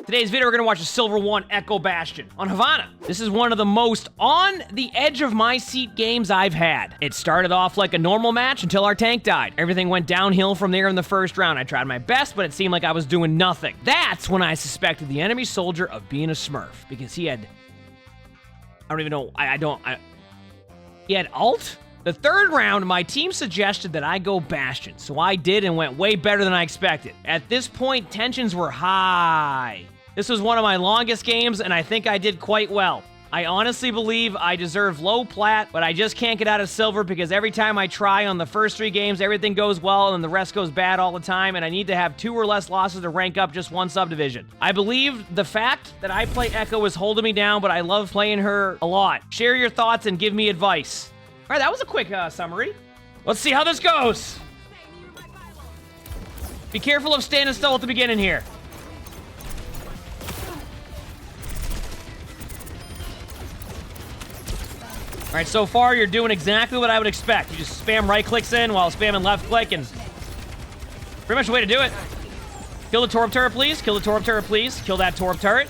Today's video, we're gonna watch a Silver 1 Echo Bastion on Havana. This is one of the most on the edge of my seat games I've had. It started off like a normal match until our tank died. Everything went downhill from there in the first round. I tried my best, but it seemed like I was doing nothing. That's when I suspected the enemy soldier of being a Smurf, because he had, I don't even know, he had ult? The third round, my team suggested that I go Bastion, so I did and went way better than I expected. At this point, tensions were high. This was one of my longest games, and I think I did quite well. I honestly believe I deserve low plat, but I just can't get out of silver because every time I try on the first 3 games, everything goes well and the rest goes bad all the time, and I need to have 2 or less losses to rank up just 1 subdivision. I believe the fact that I play Echo is holding me down, but I love playing her a lot. Share your thoughts and give me advice. All right, that was a quick summary. Let's see how this goes. Be careful of standing still at the beginning here. All right, so far you're doing exactly what I would expect. You just spam right clicks in while spamming left click, and pretty much the way to do it. Kill the Torp turret, please. Kill the Torp turret, please. Kill that Torp turret.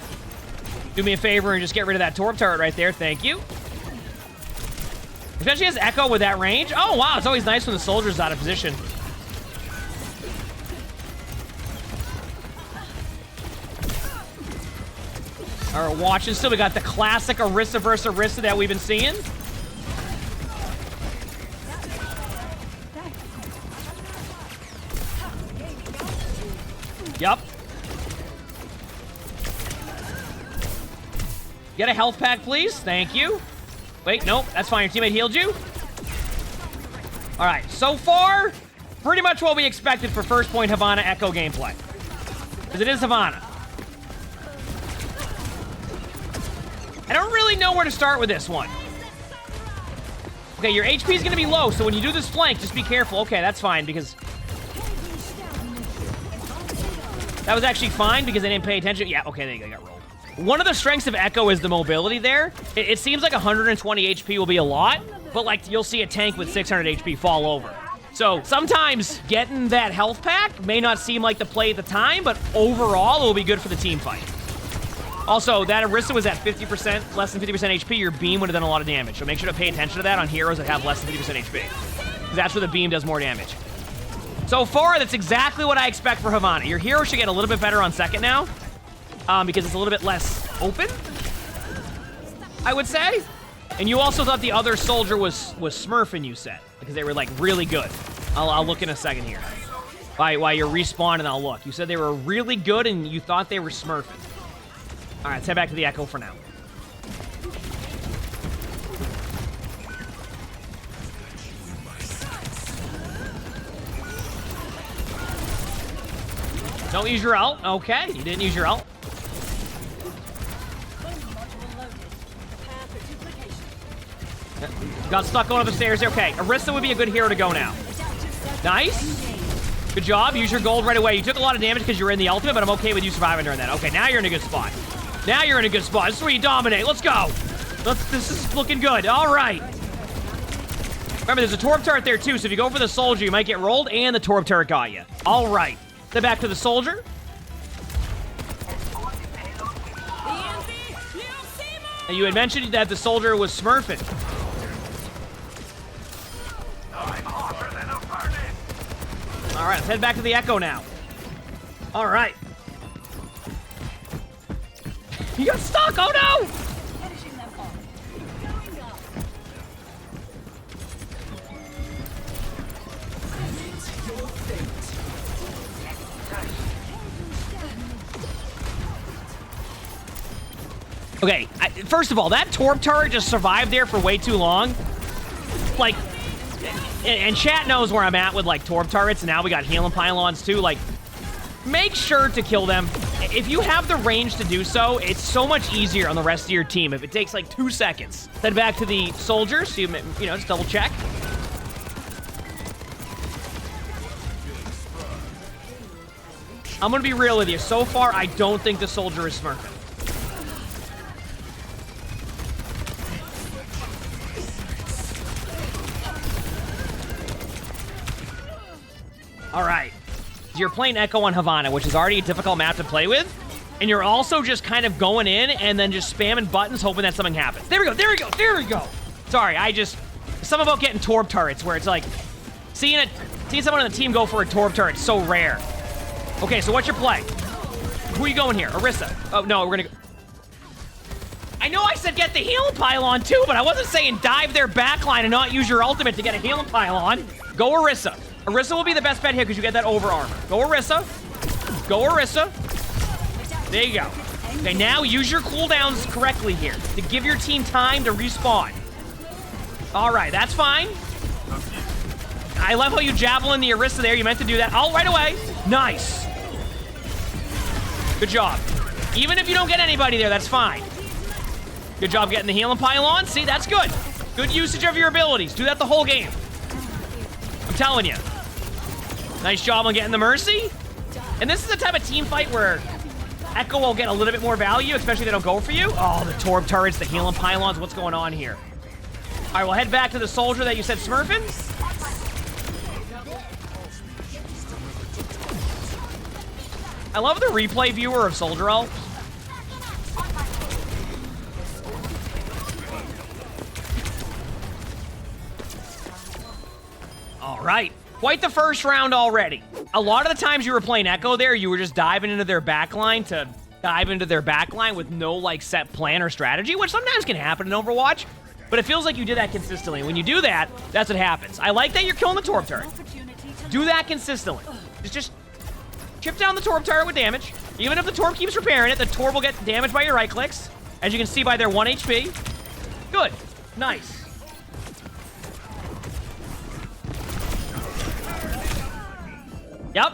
Do me a favor and just get rid of that Torp turret right there. Thank you. Especially as Echo with that range. Oh, wow. It's always nice when the soldier's out of position. All right, watching still. We got the classic Orisa versus Orisa that we've been seeing. Yup. Get a health pack, please. Thank you. Wait, nope, that's fine. Your teammate healed you. All right, so far, pretty much what we expected for first point Havana Echo gameplay. Because it is Havana. I don't really know where to start with this one. Okay, your HP is going to be low, so when you do this flank, just be careful. Okay, that's fine, because that was actually fine because I didn't pay attention. Yeah, okay, there you go, I got rolled. One of the strengths of Echo is the mobility there. It seems like 120 HP will be a lot, but like you'll see a tank with 600 HP fall over. So sometimes getting that health pack may not seem like the play at the time, but overall it will be good for the team fight. Also, that Orisa was at 50%, less than 50% HP, your beam would have done a lot of damage. So make sure to pay attention to that on heroes that have less than 50% HP. Because that's where the beam does more damage. So far, that's exactly what I expect for Havana. Your hero should get a little bit better on second now. Because it's a little bit less open, I would say. And you also thought the other soldier was smurfing, you said, because they were like really good. I'll look in a second here. While you're respawning, I'll look. You said they were really good and you thought they were smurfing. All right, let's head back to the Echo for now. Don't use your ult. Okay, you didn't use your ult. Got stuck going up the stairs there. Okay, Orisa would be a good hero to go now. Nice. Good job. Use your gold right away. You took a lot of damage because you were in the ultimate, but I'm okay with you surviving during that. Okay, now you're in a good spot. Now you're in a good spot. This is where you dominate. Let's go. This is looking good. All right. Remember, there's a Torp turret there, too, so if you go for the soldier, you might get rolled, and the Torp turret got you. All right. Step back to the soldier. And you had mentioned that the soldier was smurfing. All right, let's head back to the Echo now. All right. You got stuck. Oh, no. Okay, first of all, that Torp turret just survived there for way too long. Like, and chat knows where I'm at with, like, Torp turrets, and now we got healing pylons, too. Like, make sure to kill them. If you have the range to do so, it's so much easier on the rest of your team if it takes, like, 2 seconds. Head back to the soldier, so you know, just double check. I'm gonna be real with you. So far, I don't think the soldier is smurfing. All right. You're playing Echo on Havana, which is already a difficult map to play with. And you're also just kind of going in and then just spamming buttons hoping that something happens. There we go, there we go, there we go. Sorry, something about getting Torb turrets where it's like, seeing someone on the team go for a Torb turret is so rare. Okay, so what's your play? Who are you going here? Orisa. Oh, no, we're gonna go. I know I said get the healing pylon too, but I wasn't saying dive their backline and not use your ultimate to get a healing pylon. Go Orisa. Orisa will be the best bet here because you get that over armor. Go Orisa. Go Orisa. There you go. Okay, now use your cooldowns correctly here to give your team time to respawn. All right, that's fine. I love how you javelin the Orisa there. You meant to do that. Oh, right away. Nice. Good job. Even if you don't get anybody there, that's fine. Good job getting the healing pylon. See, that's good. Good usage of your abilities. Do that the whole game. I'm telling you. Nice job on getting the Mercy. And this is the type of team fight where Echo will get a little bit more value, especially if they don't go for you. Oh, the Torb turrets, the healing pylons. What's going on here? All right, we'll head back to the soldier that you said smurfing. I love the replay viewer of Soldier Ult. All right, quite the first round already. A lot of the times you were playing Echo there, you were just diving into their backline with no like set plan or strategy, which sometimes can happen in Overwatch, but it feels like you did that consistently. When you do that, that's what happens. I like that you're killing the Torb turret. Do that consistently. Just chip down the Torb turret with damage. Even if the Torb keeps repairing it, the Torb will get damaged by your right clicks, as you can see by their 1 HP. Good. Nice. Yep,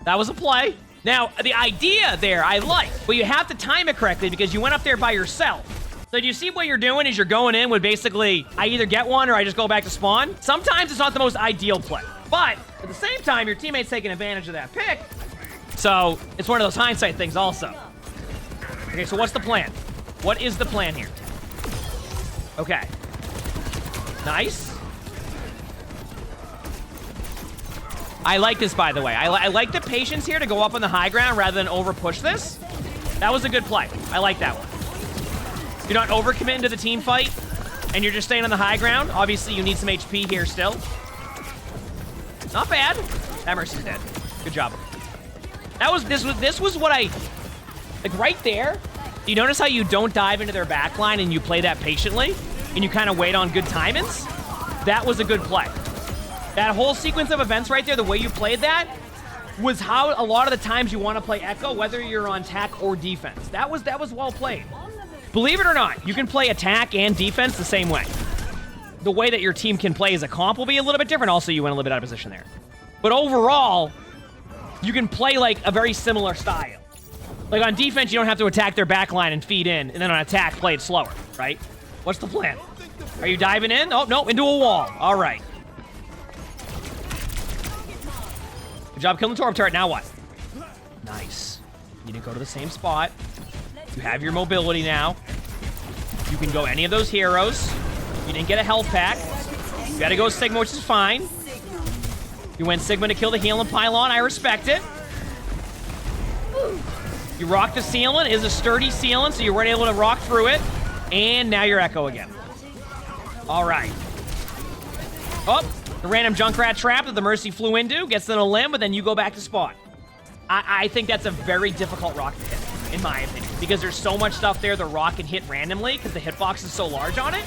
that was a play. Now, the idea there, I like, but you have to time it correctly because you went up there by yourself. So do you see what you're doing is you're going in with basically, I either get one or I just go back to spawn? Sometimes it's not the most ideal play, but at the same time, your teammate's taking advantage of that pick. So it's one of those hindsight things also. Okay, so what's the plan? What is the plan here? Okay. Nice. I like this, by the way. I like the patience here to go up on the high ground rather than over push this. That was a good play. I like that one. You're not overcommitting to the team fight, and you're just staying on the high ground. Obviously, you need some HP here still. Not bad. That Mercy's dead. Good job. This was what I like right there. You notice how you don't dive into their backline and you play that patiently, and you kind of wait on good timings? That was a good play. That whole sequence of events right there, the way you played that, was how a lot of the times you want to play Echo, whether you're on attack or defense. That was well played. Believe it or not, you can play attack and defense the same way. The way that your team can play as a comp will be a little bit different. Also, you went a little bit out of position there. But overall, you can play like a very similar style. Like on defense, you don't have to attack their backline and feed in, and then on attack, play it slower, right? What's the plan? Are you diving in? Oh, no, into a wall. All right. Good job killing the Torb turret. Now what? Nice. You didn't go to the same spot. You have your mobility now. You can go any of those heroes. You didn't get a health pack. You gotta go Sigma, which is fine. You went Sigma to kill the healing pylon. I respect it. You rocked the ceiling. It is a sturdy ceiling, so you weren't able to rock through it. And now you're Echo again. All right. Oh, the random Junkrat trap that the Mercy flew into gets in a limb, but then you go back to spawn. I think that's a very difficult rock to hit, in my opinion, because there's so much stuff there the rock can hit randomly because the hitbox is so large on it.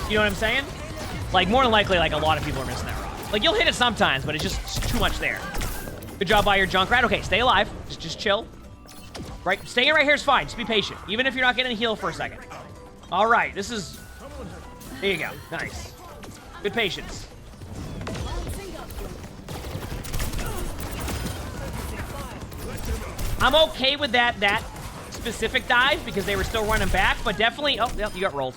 You know what I'm saying? Like, more than likely, like, a lot of people are missing that rock. Like, you'll hit it sometimes, but it's just too much there. Good job by your Junkrat. Okay, stay alive. Just chill. Right, staying right here is fine. Just be patient, even if you're not getting a heal for a second. All right, this is... There you go. Nice. Good patience. I'm okay with that specific dive because they were still running back, but definitely... Oh, yep, you got rolled.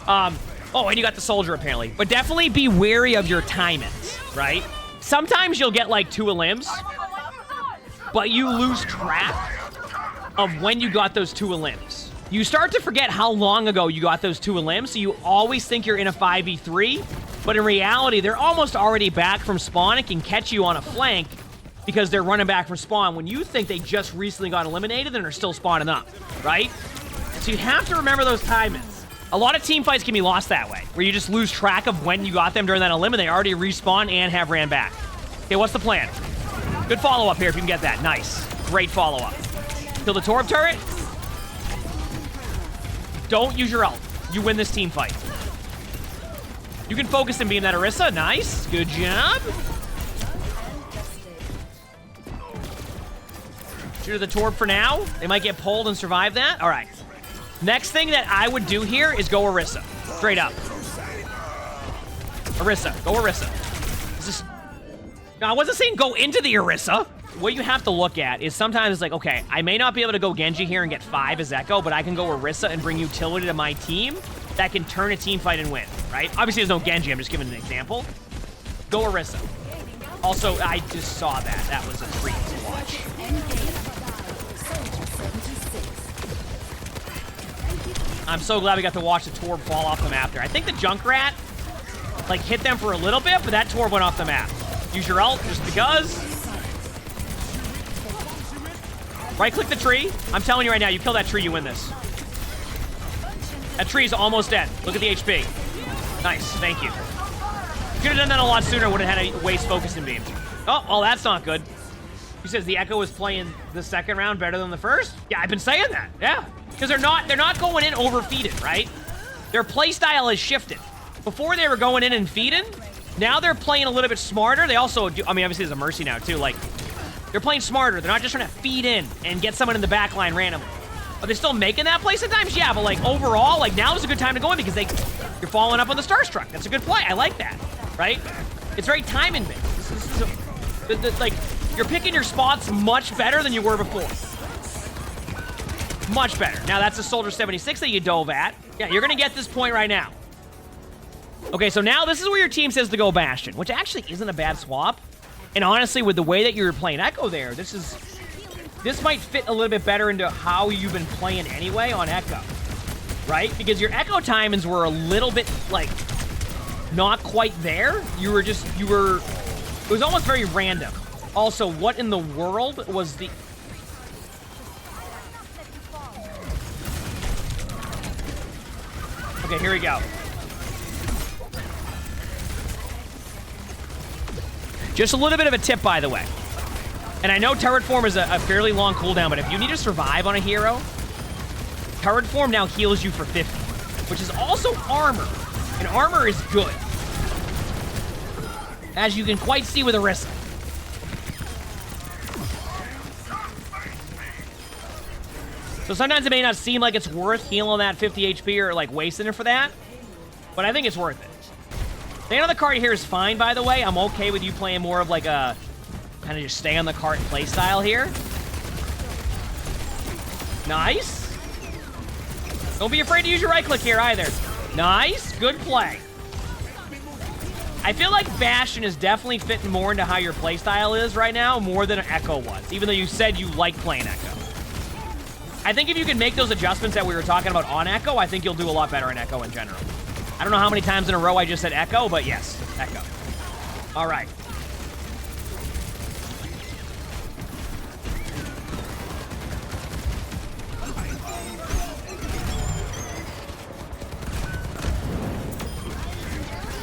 Oh, and you got the soldier, apparently. But definitely be wary of your timings, right? Sometimes you'll get, like, 2 limbs, but you lose track of when you got those 2 limbs. You start to forget how long ago you got those 2 limbs, so you always think you're in a 5v3, but in reality, they're almost already back from spawn and can catch you on a flank because they're running back from spawn when you think they just recently got eliminated and are still spawning up, right? So you have to remember those timings. A lot of team fights can be lost that way, where you just lose track of when you got them during that eliminate. They already respawn and have ran back. Okay, what's the plan? Good follow-up here if you can get that. Nice. Great follow-up. Kill the Torb turret. Don't use your ult. You win this team fight. You can focus and beam that Orisa. Nice. Good job. Shoot the Torb for now. They might get pulled and survive that. All right. Next thing that I would do here is go Orisa. Straight up. Orisa. Go Orisa. This is... Now, I wasn't saying go into the Orisa. What you have to look at is sometimes it's like, okay, I may not be able to go Genji here and get 5 as Echo, but I can go Orisa and bring utility to my team that can turn a team fight and win, right? Obviously, there's no Genji. I'm just giving an example. Go Orisa. Also, I just saw that. That was a treat to watch. I'm so glad we got to watch the Torb fall off the map there. I think the Junkrat, like, hit them for a little bit, but that Torb went off the map. Use your ult just because. Right-click the tree. I'm telling you right now, you kill that tree, you win this. That tree's almost dead. Look at the HP. Nice, thank you. Could have done that a lot sooner, would have had to waste focus and beam. Oh, that's not good. He says the Echo is playing the second round better than the first? Yeah, I've been saying that, yeah. Because they're not going in overfeeded, right? Their playstyle has shifted. Before they were going in and feeding, now they're playing a little bit smarter. They also do, I mean, obviously there's a Mercy now too, like, they're playing smarter. They're not just trying to feed in and get someone in the back line randomly. Are they still making that play sometimes? Yeah, but like overall, like now is a good time to go in because you're following up on the Starstruck. That's a good play. I like that, right? It's very timing based. This is like, you're picking your spots much better than you were before. Much better. Now that's a Soldier 76 that you dove at. Yeah, you're gonna get this point right now. Okay, so now this is where your team says to go Bastion, which actually isn't a bad swap. And honestly, with the way that you're playing Echo there, this might fit a little bit better into how you've been playing anyway on Echo, right? Because your Echo timings were a little bit, like, not quite there. It was almost very random. Also, what in the world was the... Okay, here we go. Just a little bit of a tip, by the way. And I know turret form is a fairly long cooldown, but if you need to survive on a hero, turret form now heals you for 50, which is also armor. And armor is good, as you can quite see with Orisa. So sometimes it may not seem like it's worth healing that 50 HP or like wasting it for that, but I think it's worth it. Staying on the cart here is fine, by the way. I'm okay with you playing more of like a kind of just stay on the cart play style here. Nice. Don't be afraid to use your right click here either. Nice. Good play. I feel like Bastion is definitely fitting more into how your play style is right now, more than Echo was, even though you said you like playing Echo. I think if you can make those adjustments that we were talking about on Echo, I think you'll do a lot better in Echo in general. I don't know how many times in a row I just said Echo, but yes, Echo. All right.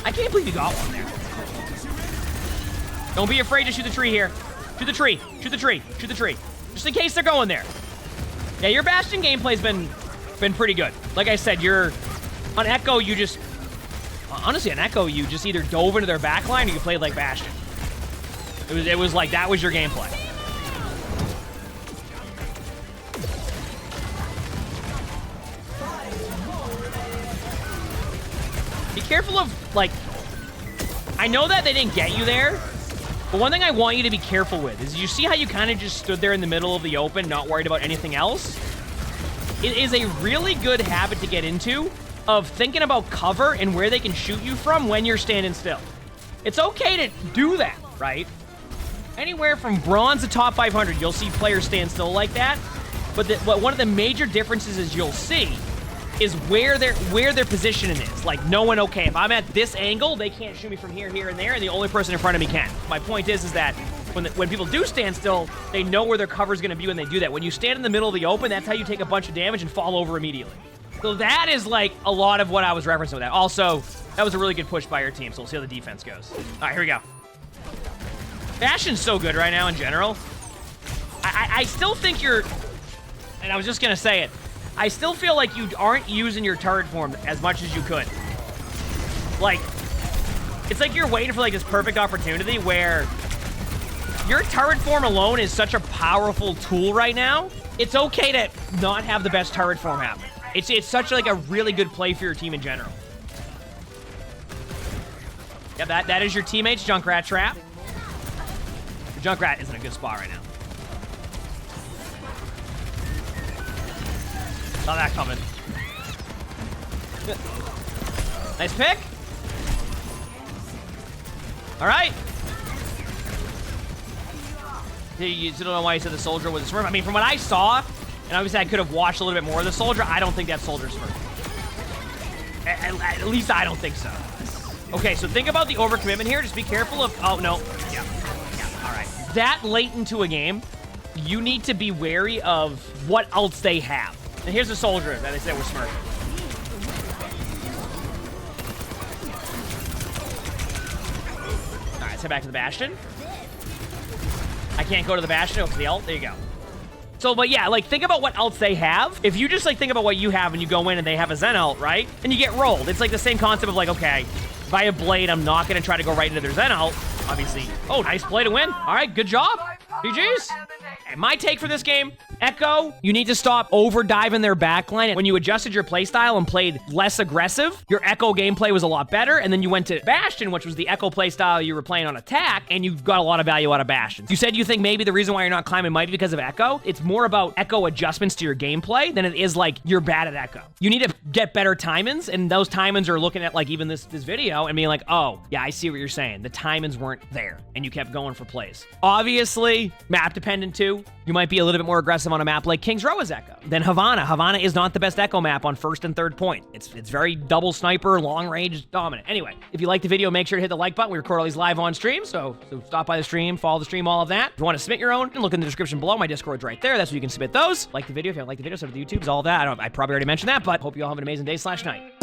I can't believe you got one there. Don't be afraid to shoot the tree here. Shoot the tree. Shoot the tree. Shoot the tree. Just in case they're going there. Yeah, your Bastion gameplay's been pretty good. Like I said, you're on Echo, you just... Honestly, on Echo, you just either dove into their backline or you played like Bastion. It was like that was your gameplay. Be careful of, like... I know that they didn't get you there, but one thing I want you to be careful with is you see how you kind of just stood there in the middle of the open, not worried about anything else? It is a really good habit to get into of thinking about cover and where they can shoot you from when you're standing still. It's okay to do that, right? Anywhere from bronze to top 500, you'll see players stand still like that. But one of the major differences is you'll see is where their positioning is. Like knowing, okay, if I'm at this angle, they can't shoot me from here, here, and there, and the only person in front of me can. My point is that when people do stand still, they know where their cover's gonna be when they do that. When you stand in the middle of the open, that's how you take a bunch of damage and fall over immediately. So that is like a lot of what I was referencing with that. Also, that was a really good push by your team, so we'll see how the defense goes. All right, here we go. Bastion's so good right now in general. I still think you're, and I was just gonna say it, I still feel like you aren't using your turret form as much as you could. Like, it's like you're waiting for like this perfect opportunity where your turret form alone is such a powerful tool right now. It's okay to not have the best turret form happen. It's such like a really good play for your team in general. Yeah, that is your teammate's Junkrat trap. The Junkrat is in a good spot right now. Saw that coming. Nice pick. All right. You still don't know why he said the soldier was a Smurf. I mean, from what I saw, and obviously I could have watched a little bit more of the soldier, I don't think that soldier's Smurf. At least I don't think so. Okay, so think about the overcommitment here. Just be careful of, oh no. Yeah, all right. That late into a game, you need to be wary of what else they have. And here's the soldier that they said was Smurf. All right, let's head back to the Bastion. I can't go to the Bastion. Oh, to the ult. There you go. So, but yeah, like, think about what else they have. If you just, like, think about what you have and you go in and they have a Zen ult, right? And you get rolled. It's like the same concept of, like, okay, if I have Blade, I'm not going to try to go right into their Zen ult, obviously. Oh, nice play to win. All right, good job. GG's. And my take for this game, Echo, you need to stop over-diving their backline. When you adjusted your playstyle and played less aggressive, your Echo gameplay was a lot better, and then you went to Bastion, which was the Echo playstyle you were playing on attack, and you got a lot of value out of Bastion. You said you think maybe the reason why you're not climbing might be because of Echo. It's more about Echo adjustments to your gameplay than it is like you're bad at Echo. You need to get better timings, and those timings are looking at like even this video and being like, oh, yeah, I see what you're saying. The timings weren't there, and you kept going for plays. Obviously, map dependent too. You might be a little bit more aggressive on a map like King's Row is Echo. Then Havana. Havana is not the best Echo map on first and third point. It's very double sniper, long range, dominant. Anyway, if you like the video, make sure to hit the like button. We record all these live on stream, so stop by the stream, follow the stream, all of that. If you want to submit your own, look in the description below. My Discord's right there. That's where you can submit those. Like the video. If you don't like the video, submit the YouTubes, all of that. I probably already mentioned that, but hope you all have an amazing day / night.